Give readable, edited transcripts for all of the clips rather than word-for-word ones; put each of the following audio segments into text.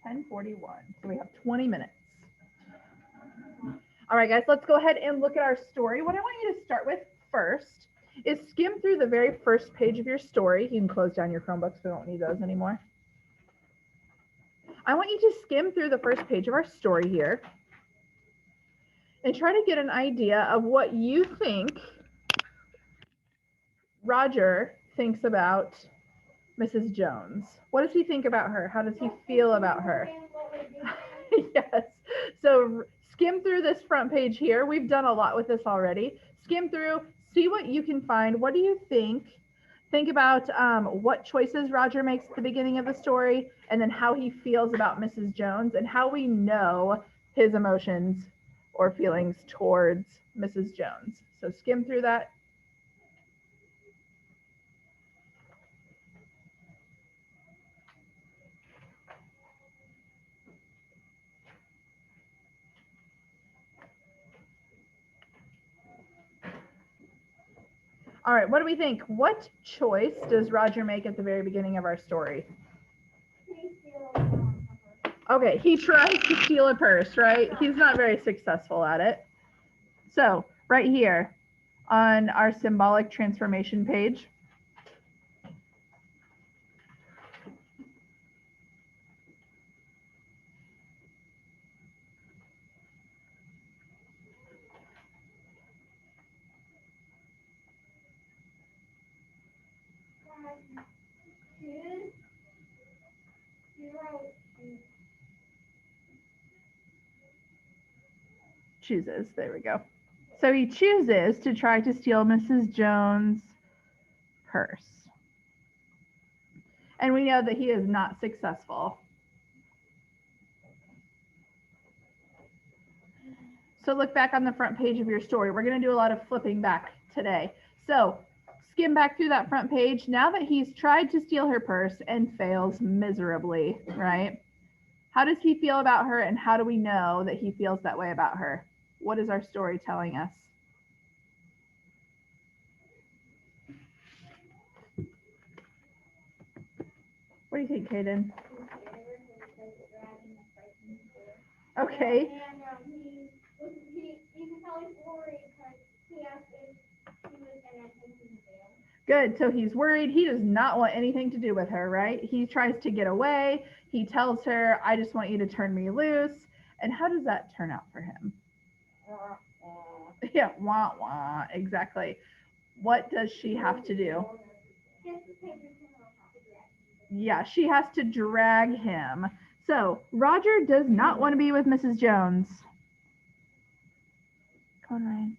10:41. So we have 20 minutes. All right, guys, let's go ahead and look at our story. What I want you to start with first is skim through the very first page of your story. You can close down your Chromebooks. We don't need those anymore. I want you to skim through the first page of our story here and try to get an idea of what you think Roger thinks about Mrs. Jones. What does he think about her? How does he feel about her? Yes. So skim through this front page here. We've done a lot with this already. Skim through, see what you can find. What do you think? Think about what choices Roger makes at the beginning of the story, and then how he feels about Mrs. Jones and how we know his emotions or feelings towards Mrs. Jones. So skim through that. All right, what do we think? What choice does Roger make at the very beginning of our story? Okay, he tries to steal a purse, right? He's not very successful at it. So right here on our symbolic transformation page, chooses, there we go. So he chooses to try to steal Mrs. Jones' purse. And we know that he is not successful. So look back on the front page of your story. We're going to do a lot of flipping back today. So skim back through that front page. Now that he's tried to steal her purse and fails miserably, right? How does he feel about her, and how do we know that he feels that way about her? What is our story telling us? What do you think, Kaden? Okay. And you can tell he's worried because he asked if he was going to take him to jail. Good. So he's worried. He does not want anything to do with her, right? He tries to get away. He tells her, I just want you to turn me loose. And how does that turn out for him? Yeah, wah, wah. Exactly. What does she have to do? Yeah, she has to drag him. So Roger does not want to be with Mrs. Jones. Come on, Ryan.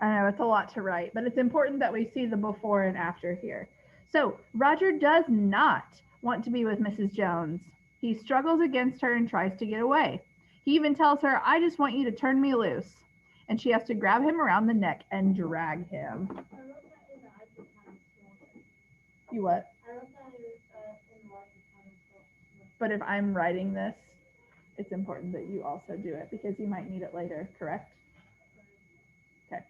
I know it's a lot to write, but it's important that we see the before and after here. So Roger does not want to be with Mrs. Jones. He struggles against her and tries to get away. He even tells her, I just want you to turn me loose. And she has to grab him around the neck and drag him. You what? But if I'm writing this, it's important that you also do it because you might need it later, correct? Okay.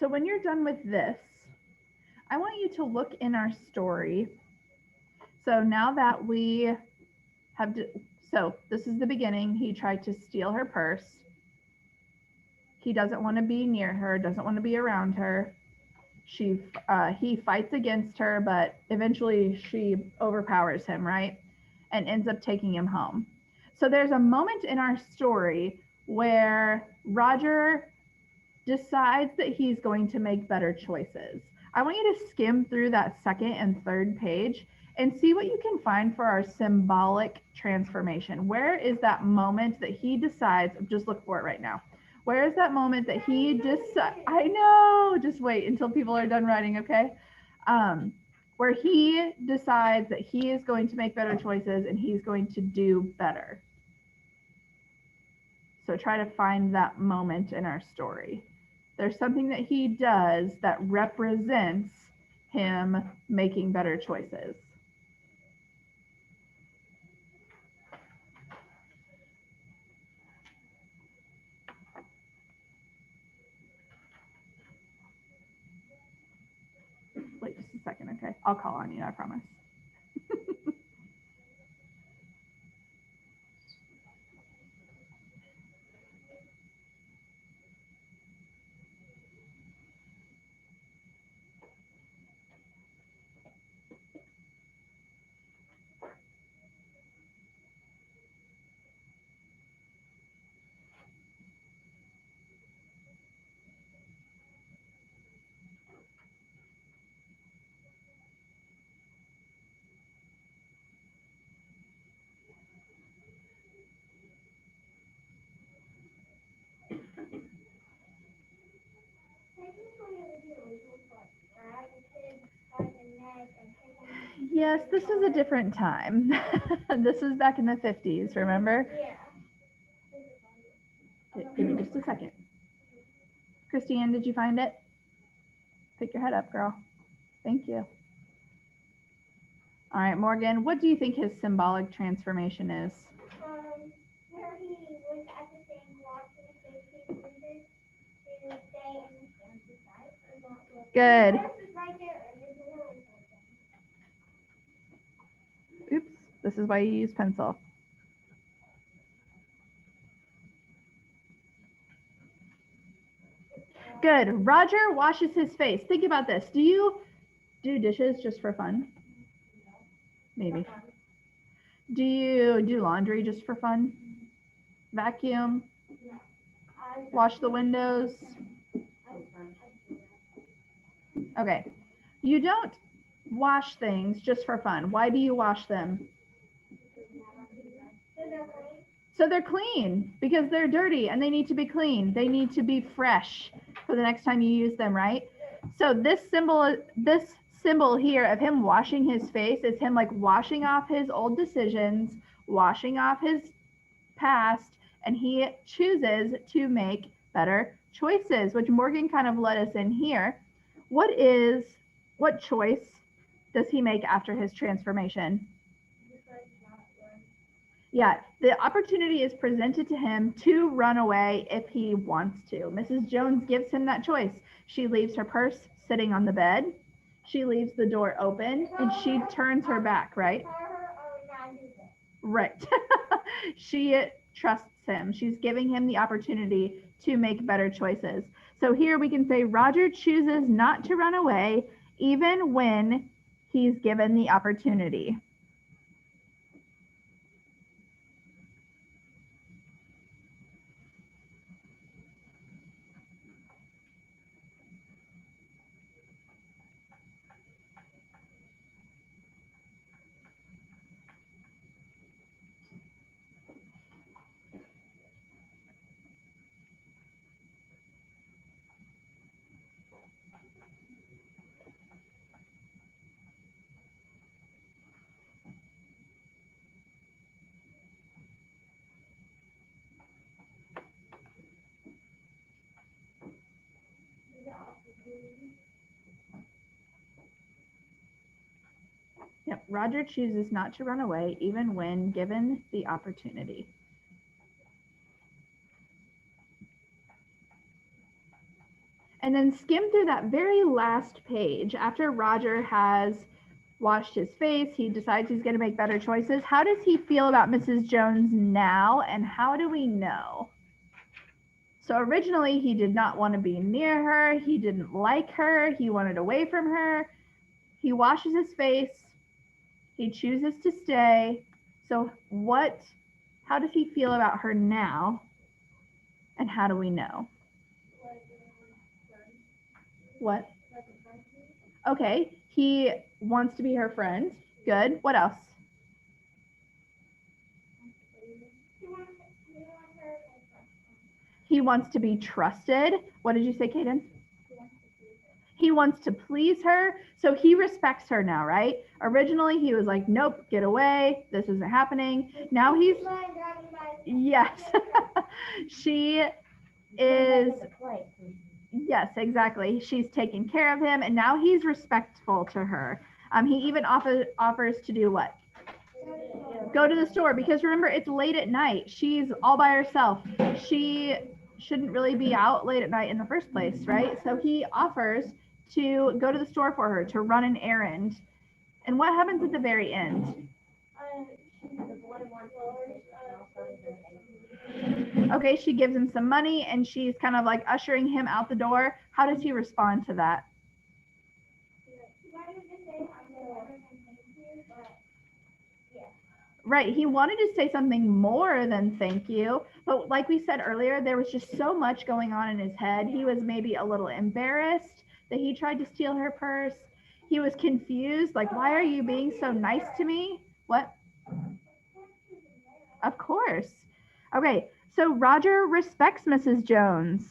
So when you're done with this, I want you to look in our story. So now that we have, so this is the beginning. He tried to steal her purse. He doesn't want to be near her, doesn't want to be around her. He fights against her, but eventually she overpowers him, right? And ends up taking him home. So there's a moment in our story where Roger decides that he's going to make better choices. I want you to skim through that second and third page and see what you can find for our symbolic transformation. Where is that moment that he decides, just look for it right now. Where is that moment that he decides, I know, just wait until people are done writing, okay? Where he decides that he is going to make better choices and he's going to do better. So try to find that moment in our story. There's something that he does that represents him making better choices. Wait just a second, okay? I'll call on you, I promise. Yes, this is a different time. This is back in the 50s, remember? Yeah. Give me just a second. Christine, did you find it? Pick your head up, girl. Thank you. All right, Morgan, what do you think his symbolic transformation is? Where he was at the same block with the same lizard to stay in the countryside or not look. Good. The purse is right there and the door was open. Oops, this is why you use pencil. Good. Roger washes his face. Think about this. Do you do dishes just for fun? Maybe. Do you do laundry just for fun? Vacuum? Wash the windows? Okay. You don't wash things just for fun. Why do you wash them? So they're clean because they're dirty and they need to be clean. They need to be fresh for the next time you use them, right? So this symbol here of him washing his face is him like washing off his old decisions, washing off his past, and he chooses to make better choices, which Morgan kind of let us in here. What choice does he make after his transformation? Yeah, the opportunity is presented to him to run away if he wants to. Mrs. Jones gives him that choice. She leaves her purse sitting on the bed. She leaves the door open and she turns her back, right? Right. She trusts him. She's giving him the opportunity to make better choices. So here we can say Roger chooses not to run away even when he's given the opportunity. Yep, Roger chooses not to run away even when given the opportunity. And then skim through that very last page. After Roger has washed his face, he decides he's going to make better choices. How does he feel about Mrs. Jones now, and how do we know? So originally he did not want to be near her. He didn't like her. He wanted away from her. He washes his face. He chooses to stay. So how does he feel about her now? And how do we know? What? Okay, he wants to be her friend. Good. What else? He wants to be trusted. What did you say, Kaden? He wants to please her. So he respects her now, right? Originally, he was like, nope, get away. This isn't happening. Now he's, yes. She is, yes, exactly. She's taking care of him, and now he's respectful to her. He even offers to do what? Go to the store, because remember, it's late at night. She's all by herself. She shouldn't really be out late at night in the first place, right? So he offers to go to the store for her, to run an errand. And what happens at the very end? Okay, she gives him some money, and she's kind of like ushering him out the door. How does he respond to that? Right, he wanted to say something more than thank you, but like we said earlier, there was just so much going on in his head. He was maybe a little embarrassed that he tried to steal her purse. He was confused, like, why are you being so nice to me? What? Of course. Okay, so Roger respects Mrs. Jones.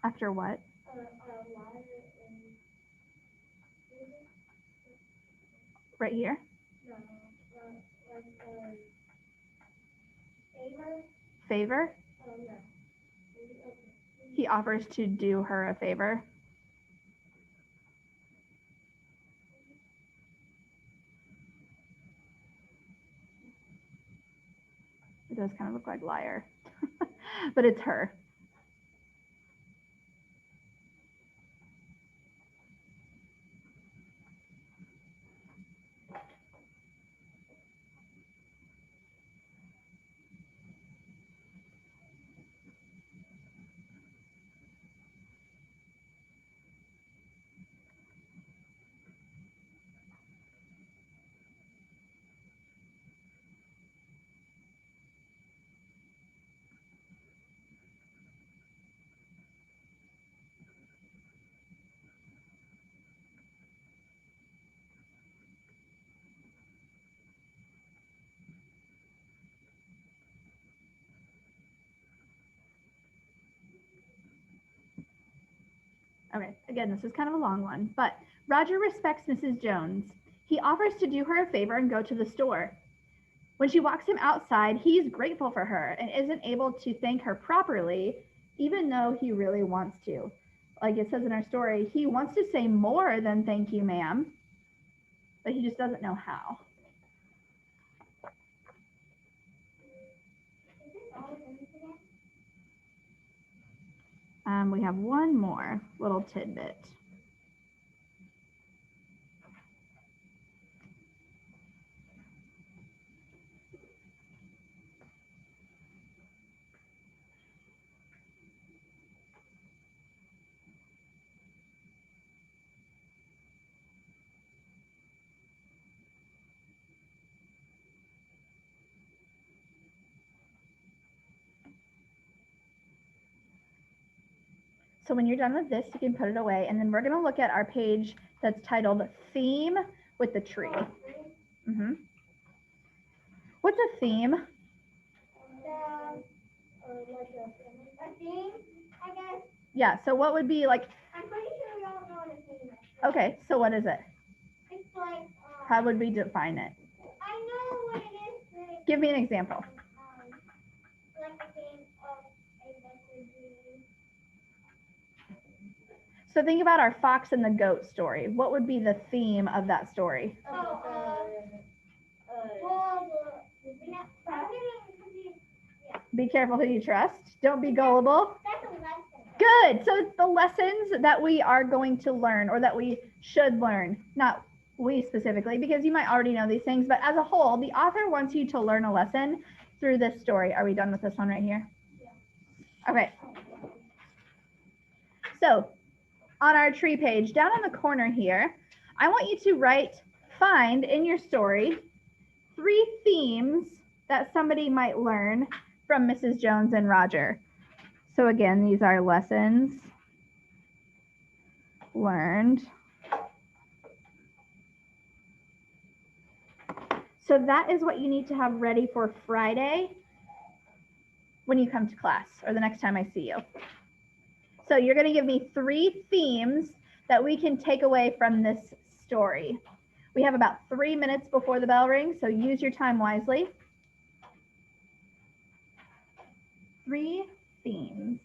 After what? Right here? Favor? He offers to do her a favor. It does kind of look like liar, but it's her. Okay, again, this is kind of a long one, but Roger respects Mrs. Jones. He offers to do her a favor and go to the store. When she walks him outside, he's grateful for her and isn't able to thank her properly, even though he really wants to. Like it says in our story, he wants to say more than thank you, ma'am, but he just doesn't know how. Is this all of them today? We have one more little tidbit. So when you're done with this, you can put it away, and then we're going to look at our page that's titled Theme with the Tree. Mm-hmm. What's a theme? Like a theme, I guess. Yeah, so what would be like, I'm pretty sure we all know what a theme is. okay, so what is it? It's like, How would we define it? I know what it is. Like, Give me an example. like a theme of a message. So think about our fox and the goat story. What would be the theme of that story? Be careful who you trust. Don't be gullible. That's a lesson. Good. So it's the lessons that we are going to learn or that we should learn. Not we specifically, because you might already know these things, but as a whole, the author wants you to learn a lesson through this story. Are we done with this one right here? Yeah. Okay. So on our tree page, down in the corner here, I want you to find in your story 3 themes that somebody might learn from Mrs. Jones and Roger. So again, these are lessons learned. So that is what you need to have ready for Friday when you come to class or the next time I see you. So you're going to give me 3 themes that we can take away from this story. We have about 3 minutes before the bell rings, so use your time wisely. 3 themes.